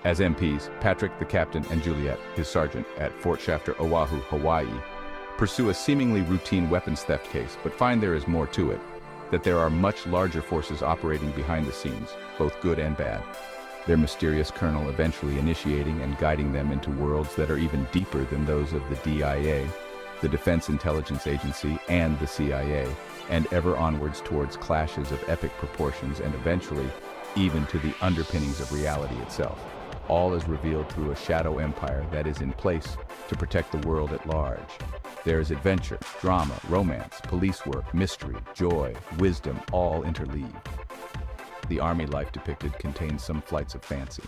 As MPs, Patrick, the captain, and Juliet, his sergeant, at Fort Shafter, Oahu, Hawaii, pursue a seemingly routine weapons theft case, but find there is more to it, that there are much larger forces operating behind the scenes, both good and bad. Their mysterious colonel eventually initiating and guiding them into worlds that are even deeper than those of the DIA, the Defense Intelligence Agency, and the CIA, and ever onwards towards clashes of epic proportions and eventually even to the underpinnings of reality itself. All is revealed through a shadow empire that is in place to protect the world at large. There is adventure, drama, romance, police work, mystery, joy, wisdom, all interleaved. The army life depicted contains some flights of fancy.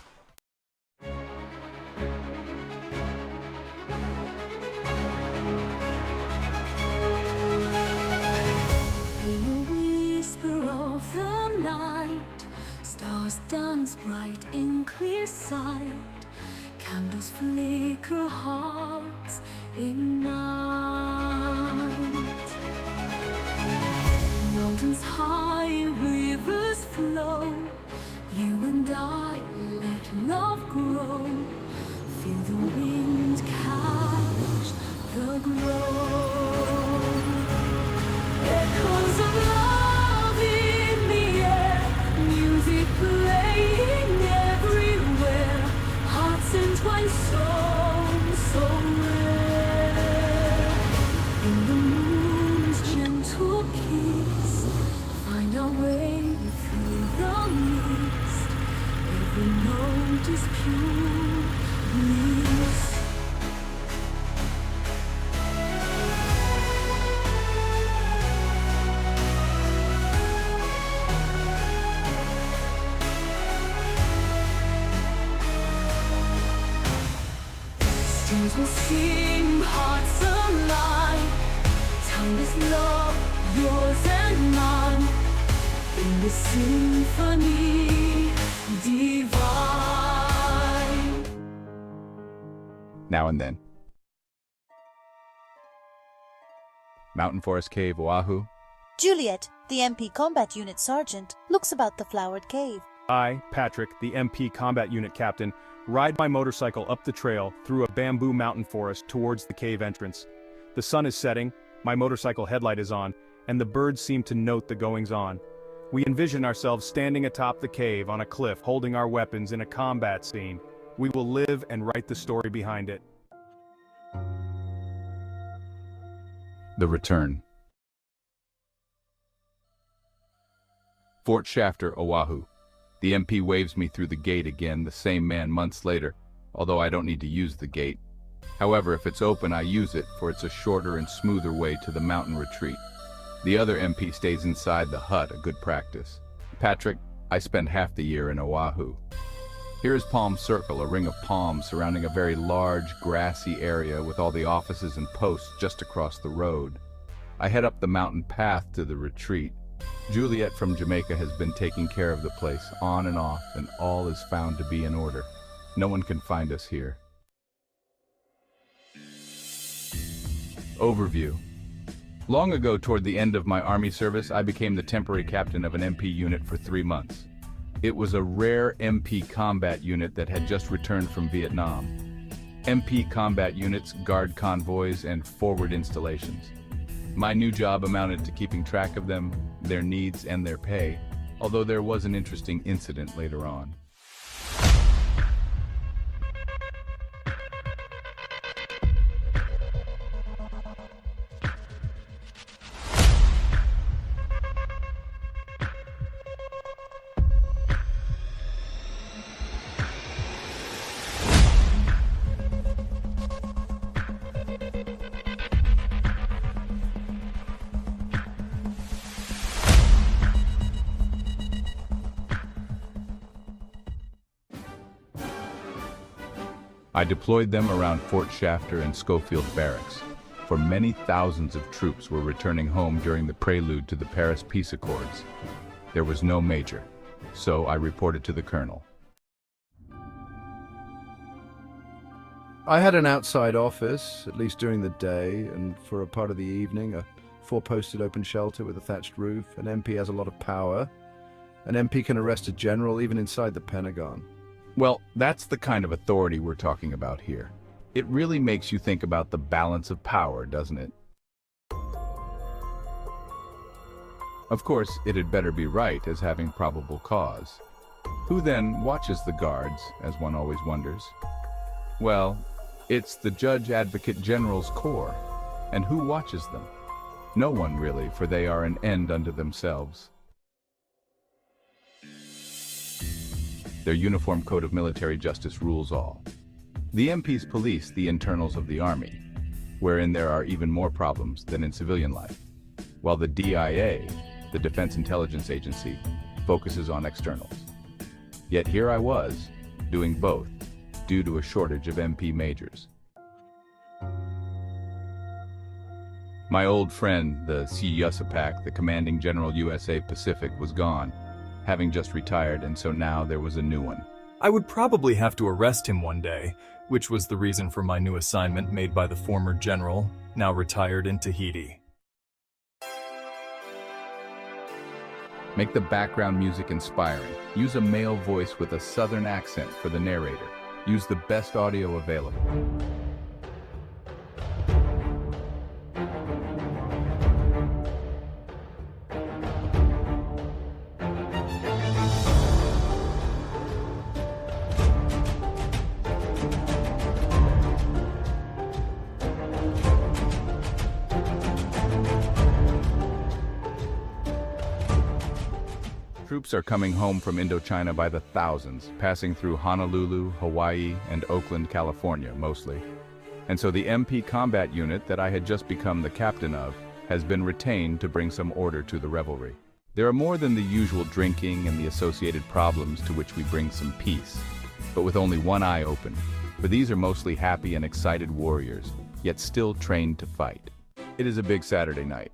Stars dance bright in clear sight, candles flicker, hearts ignite. Mountains high, rivers flow, you and I let love grow. Feel the wind catch the glow. Echoes of love in the air, music playing everywhere, hearts entwined, so rare. In the moon's gentle kiss, find our way through the mist. Every note is pure bliss. Strings will sing, hearts align, timeless love, yours and mine, in the symphony divine. Now and then. Mountain Forest Cave, Oahu. Juliet, the MP Combat Unit Sergeant, looks about the flowered cave. I, Patrick, the MP Combat Unit Captain, ride my motorcycle up the trail through a bamboo mountain forest towards the cave entrance. The sun is setting, my motorcycle headlight is on, and the birds seem to note the goings-on. We envision ourselves standing atop the cave on a cliff holding our weapons in a combat scene. We will live and write the story behind it. The Return. Fort Shafter, Oahu. The MP waves me through the gate again, the same man months later, although I don't need to use the gate. However, if it's open, I use it, for it's a shorter and smoother way to the mountain retreat. The other MP stays inside the hut, a good practice. Patrick, I spend half the year in Oahu. Here is Palm Circle, a ring of palms surrounding a very large, grassy area with all the offices and posts just across the road. I head up the mountain path to the retreat. Juliet from Jamaica has been taking care of the place, on and off, and all is found to be in order. No one can find us here. Overview. Long ago, toward the end of my Army service, I became the temporary captain of an MP unit for 3 months. It was a rare MP combat unit that had just returned from Vietnam. MP combat units guard convoys and forward installations. My new job amounted to keeping track of them, their needs, and their pay, although there was an interesting incident later on. I deployed them around Fort Shafter and Schofield Barracks, for many thousands of troops were returning home during the prelude to the Paris Peace Accords. There was no major, so I reported to the colonel. I had an outside office, at least during the day, and for a part of the evening, a 4-posted open shelter with a thatched roof. An MP has a lot of power. An MP can arrest a general even inside the Pentagon. Well, that's the kind of authority we're talking about here. It really makes you think about the balance of power, doesn't it? Of course, it had better be right as having probable cause. Who then watches the guards, as one always wonders? Well, it's the Judge Advocate General's Corps. And who watches them? No one really, for they are an end unto themselves. Their uniform code of military justice rules all. The MPs police the internals of the army, wherein there are even more problems than in civilian life, while the DIA, the Defense Intelligence Agency, focuses on externals. Yet here I was, doing both, due to a shortage of MP majors. My old friend, the Yusupak, the commanding general USA Pacific, was gone, having just retired, and so now there was a new one. I would probably have to arrest him one day, which was the reason for my new assignment made by the former general, now retired in Tahiti. Make the background music inspiring. Use a male voice with a southern accent for the narrator. Use the best audio available. Troops are coming home from Indochina by the thousands, passing through Honolulu, Hawaii, and Oakland, California, mostly. And so the MP combat unit that I had just become the captain of has been retained to bring some order to the revelry. There are more than the usual drinking and the associated problems to which we bring some peace, but with only one eye open, for these are mostly happy and excited warriors, yet still trained to fight. It is a big Saturday night.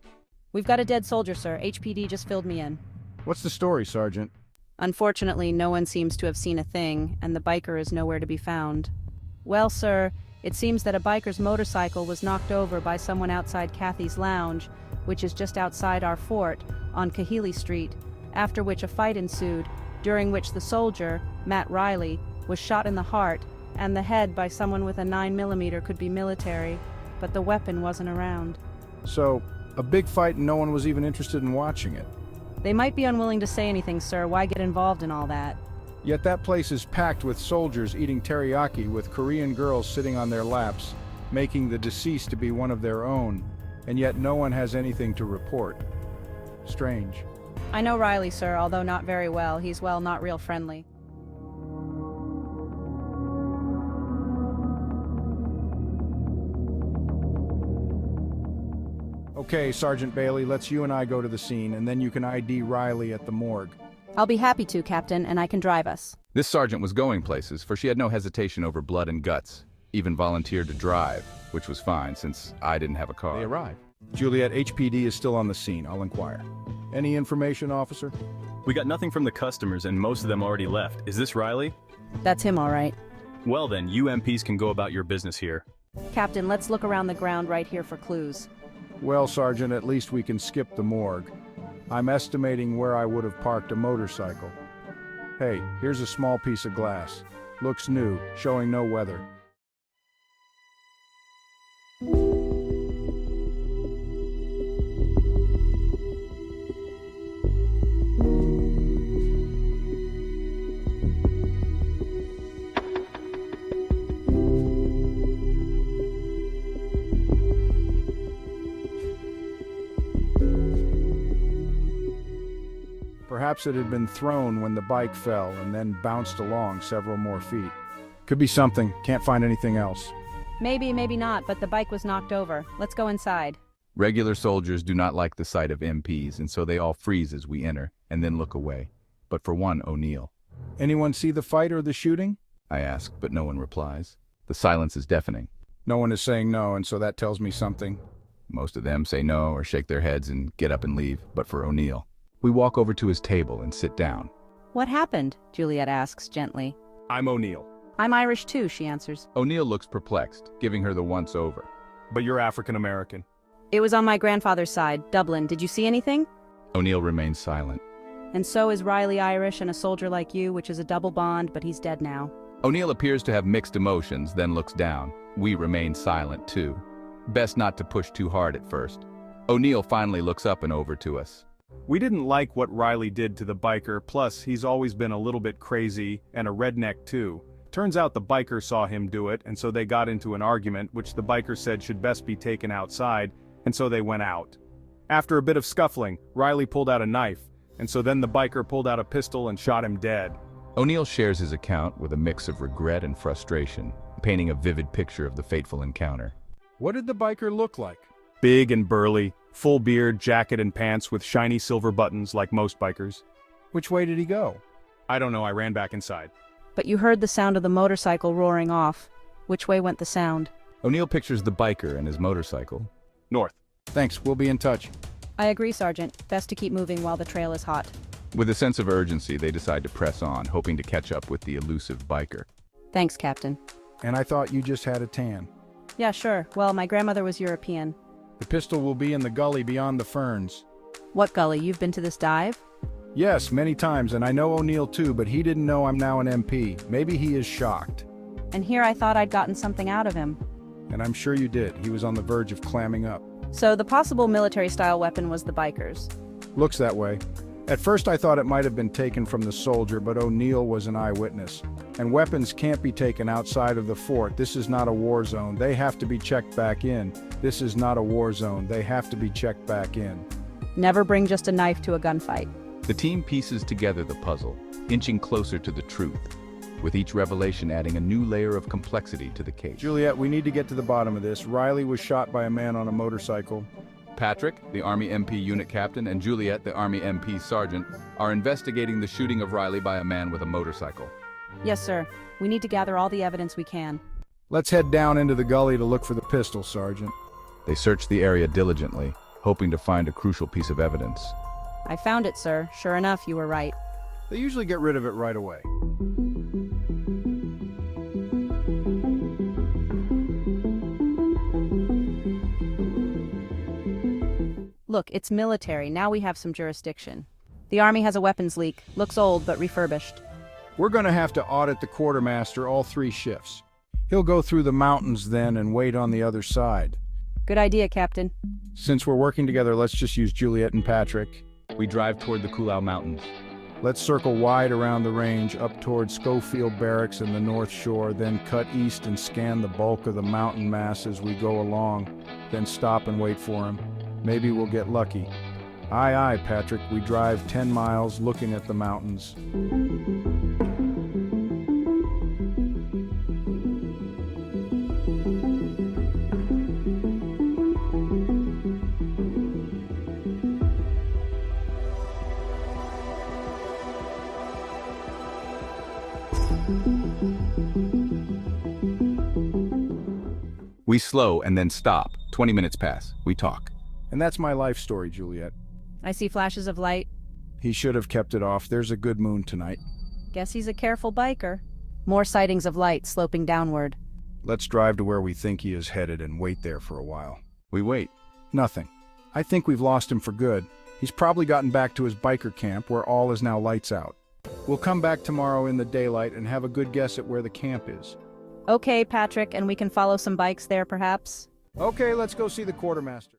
We've got a dead soldier, sir. HPD just filled me in. What's the story, Sergeant? Unfortunately, no one seems to have seen a thing, and the biker is nowhere to be found. Well, sir, it seems that a biker's motorcycle was knocked over by someone outside Kathy's Lounge, which is just outside our fort, on Kahili Street, after which a fight ensued, during which the soldier, Matt Riley, was shot in the heart, and the head by someone with a 9mm could be military, but the weapon wasn't around. So, a big fight and no one was even interested in watching it. They might be unwilling to say anything, sir. Why get involved in all that? Yet that place is packed with soldiers eating teriyaki with Korean girls sitting on their laps, making the deceased to be one of their own, and yet no one has anything to report. Strange. I know Riley, sir, although not very well. He's, well, not real friendly. Okay, Sergeant Bailey, let's you and I go to the scene, and then you can ID Riley at the morgue. I'll be happy to, Captain, and I can drive us. This sergeant was going places, for she had no hesitation over blood and guts, even volunteered to drive, which was fine since I didn't have a car. They arrive. Juliet, HPD is still on the scene. I'll inquire. Any information, officer? We got nothing from the customers and most of them already left. Is this Riley? That's him, all right. Well then, you MPs can go about your business here. Captain, let's look around the ground right here for clues. Well, Sergeant, at least we can skip the morgue. I'm estimating where I would have parked a motorcycle. Hey, here's a small piece of glass. Looks new, showing no weather. Perhaps it had been thrown when the bike fell and then bounced along several more feet. Could be something. Can't find anything else. Maybe, maybe not, but the bike was knocked over. Let's go inside. Regular soldiers do not like the sight of MPs, and so they all freeze as we enter, and then look away. But for one, O'Neill. Anyone see the fight or the shooting? I ask, but no one replies. The silence is deafening. No one is saying no, and so that tells me something. Most of them say no or shake their heads and get up and leave, but for O'Neill. We walk over to his table and sit down. What happened? Juliet asks gently. I'm O'Neill. I'm Irish too, she answers. O'Neill looks perplexed, giving her the once over. But you're African American. It was on my grandfather's side, Dublin. Did you see anything? O'Neill remains silent. And so is Riley Irish and a soldier like you, which is a double bond, but he's dead now. O'Neill appears to have mixed emotions, then looks down. We remain silent too. Best not to push too hard at first. O'Neill finally looks up and over to us. We didn't like what Riley did to the biker, plus he's always been a little bit crazy and a redneck too. Turns out the biker saw him do it, and so they got into an argument which the biker said should best be taken outside, and so they went out. After a bit of scuffling, Riley pulled out a knife, and so then the biker pulled out a pistol and shot him dead. O'Neill shares his account with a mix of regret and frustration, painting a vivid picture of the fateful encounter. What did the biker look like? Big and burly, full beard, jacket and pants with shiny silver buttons like most bikers. Which way did he go? I don't know, I ran back inside. But you heard the sound of the motorcycle roaring off. Which way went the sound? O'Neill pictures the biker and his motorcycle. North. Thanks, we'll be in touch. I agree, Sergeant. Best to keep moving while the trail is hot. With a sense of urgency, they decide to press on, hoping to catch up with the elusive biker. Thanks, Captain. And I thought you just had a tan. Yeah, sure. Well, my grandmother was European. The pistol will be in the gully beyond the ferns. What gully? You've been to this dive? Yes, many times, and I know O'Neill too, but he didn't know I'm now an MP. Maybe he is shocked. And here I thought I'd gotten something out of him. And I'm sure you did. He was on the verge of clamming up. So the possible military-style weapon was the biker's. Looks that way. At first I thought it might have been taken from the soldier, but O'Neill was an eyewitness. And weapons can't be taken outside of the fort. This is not a war zone. They have to be checked back in. This is not a war zone. They have to be checked back in. Never bring just a knife to a gunfight. The team pieces together the puzzle, inching closer to the truth, with each revelation adding a new layer of complexity to the case. Juliet, we need to get to the bottom of this. Riley was shot by a man on a motorcycle. Patrick, the Army MP unit captain, and Juliet, the Army MP sergeant, are investigating the shooting of Riley by a man with a motorcycle. Yes, sir. We need to gather all the evidence we can. Let's head down into the gully to look for the pistol, Sergeant. They search the area diligently, hoping to find a crucial piece of evidence. I found it, sir. Sure enough, you were right. They usually get rid of it right away. Look, it's military. Now we have some jurisdiction. The Army has a weapons leak. Looks old, but refurbished. We're going to have to audit the quartermaster all 3 shifts. He'll go through the mountains then and wait on the other side. Good idea, Captain. Since we're working together, let's just use Juliet and Patrick. We drive toward the Kulau Mountains. Let's circle wide around the range up toward Schofield Barracks and the North Shore, then cut east and scan the bulk of the mountain mass as we go along, then stop and wait for him. Maybe we'll get lucky. Aye, aye, Patrick. We drive 10 miles looking at the mountains. We slow and then stop. 20 minutes pass. We talk. And that's my life story, Juliet. I see flashes of light. He should have kept it off. There's a good moon tonight. Guess he's a careful biker. More sightings of light sloping downward. Let's drive to where we think he is headed and wait there for a while. We wait. Nothing. I think we've lost him for good. He's probably gotten back to his biker camp where all is now lights out. We'll come back tomorrow in the daylight and have a good guess at where the camp is. Okay, Patrick, and we can follow some bikes there, perhaps? Okay, let's go see the quartermaster.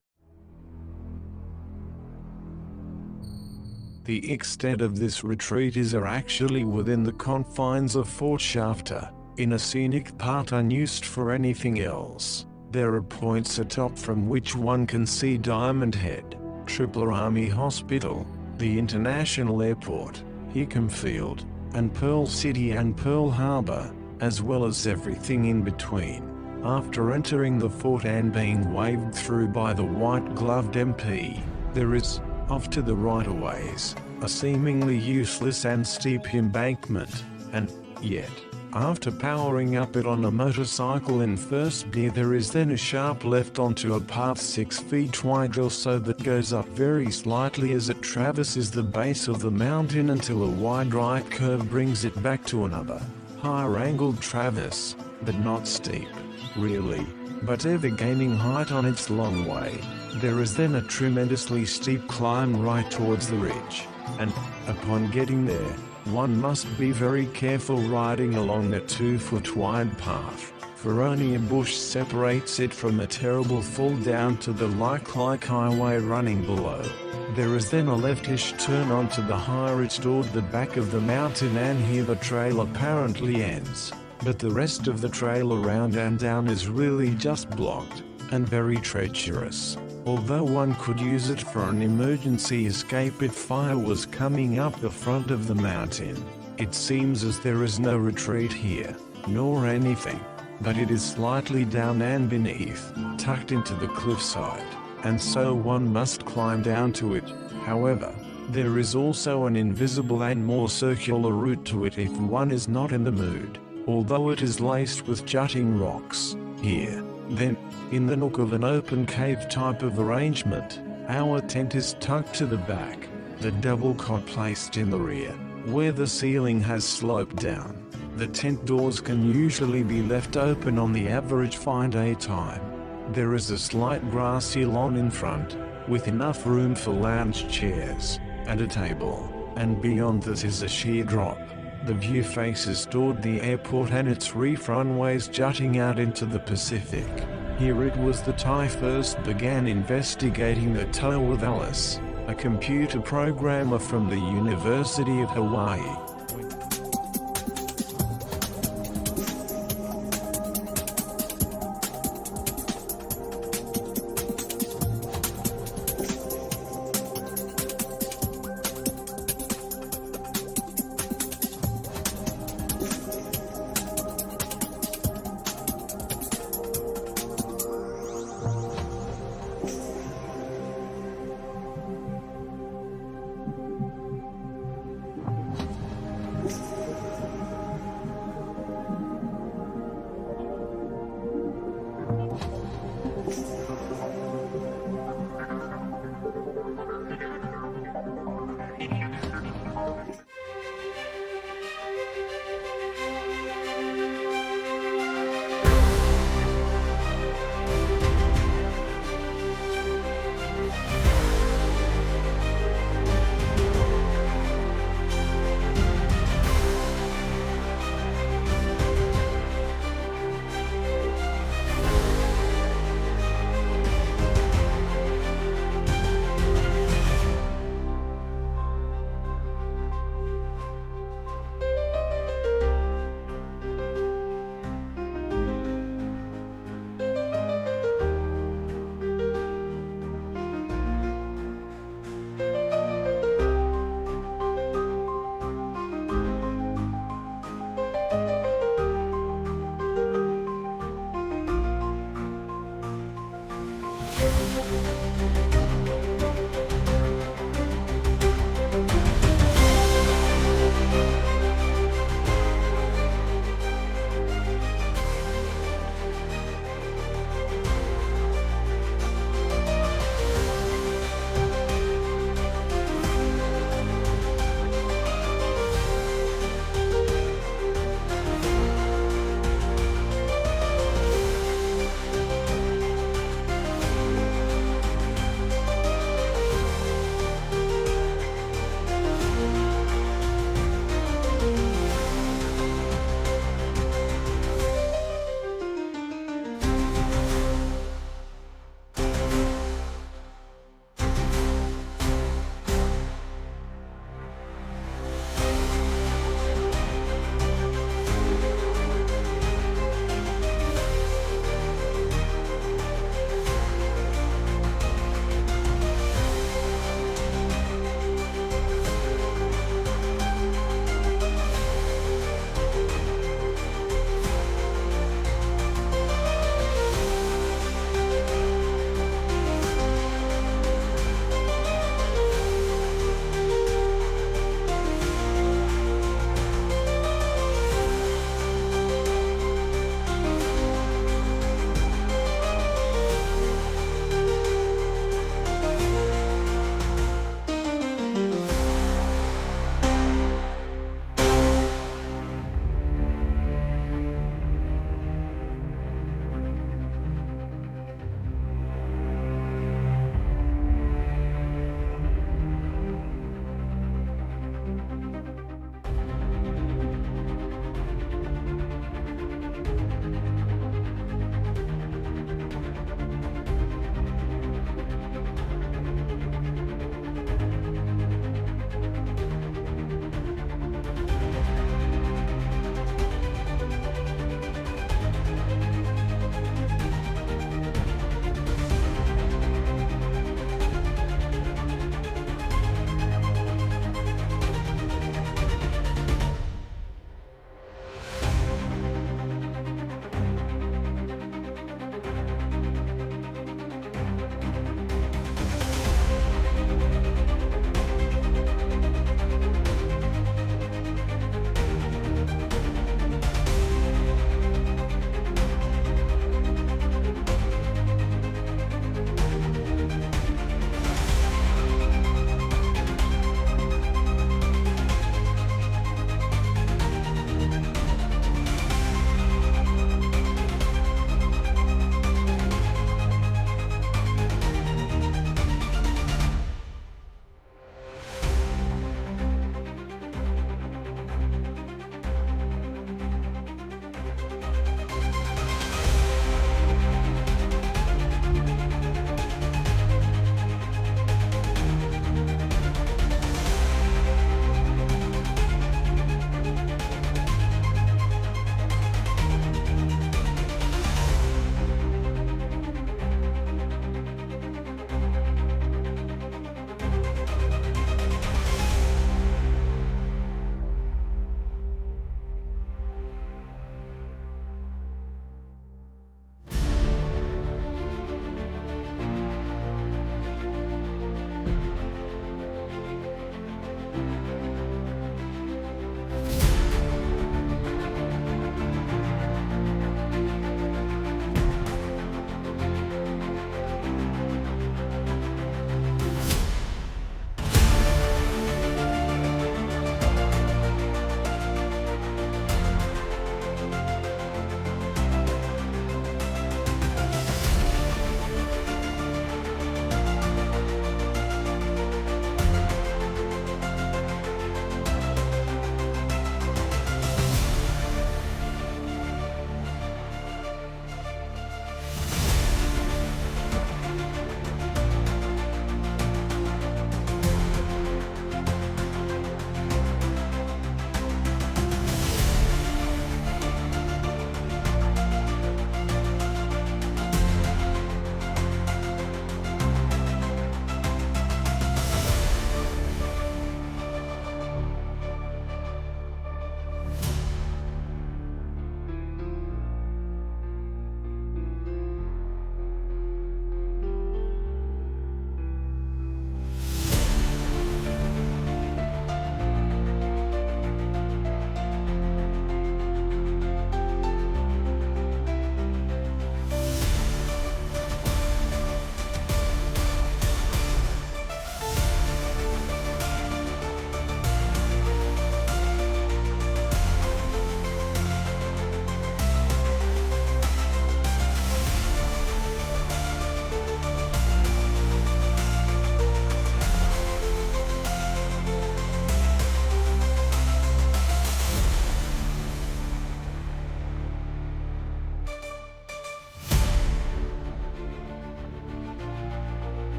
The extent of this retreat is actually within the confines of Fort Shafter, in a scenic part unused for anything else. There are points atop from which one can see Diamond Head, Triple Army Hospital, the International Airport, Hickam Field, and Pearl City and Pearl Harbor, as well as everything in between. After entering the fort and being waved through by the white-gloved MP, there is, off to the right a ways, a seemingly useless and steep embankment, and, yet, after powering up it on a motorcycle in first gear, there is then a sharp left onto a path 6 feet wide or so that goes up very slightly as it traverses the base of the mountain until a wide right curve brings it back to another, higher angled traverse, but not steep, really, but ever gaining height on its long way. There is then a tremendously steep climb right towards the ridge, and, upon getting there, One must be very careful riding along the 2-foot wide path, for only a bush separates it from a terrible fall down to the like highway running below. There is then a leftish turn onto the high ridge toward the back of the mountain, and here the trail apparently ends. But the rest of the trail around and down is really just blocked, and very treacherous. Although one could use it for an emergency escape if fire was coming up the front of the mountain. It seems as there is no retreat here, nor anything, but it is slightly down and beneath, tucked into the cliffside, and so one must climb down to it. However, there is also an invisible and more circular route to it if one is not in the mood, although it is laced with jutting rocks. Here, then, in the nook of an open cave type of arrangement, our tent is tucked to the back, the double cot placed in the rear, where the ceiling has sloped down. The tent doors can usually be left open on the average fine day time. There is a slight grassy lawn in front, with enough room for lounge chairs, and a table, and beyond this is a sheer drop. The view faces toward the airport and its reef runways jutting out into the Pacific. Here it was that I first began investigating the tow with Alice, a computer programmer from the University of Hawaii.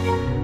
you.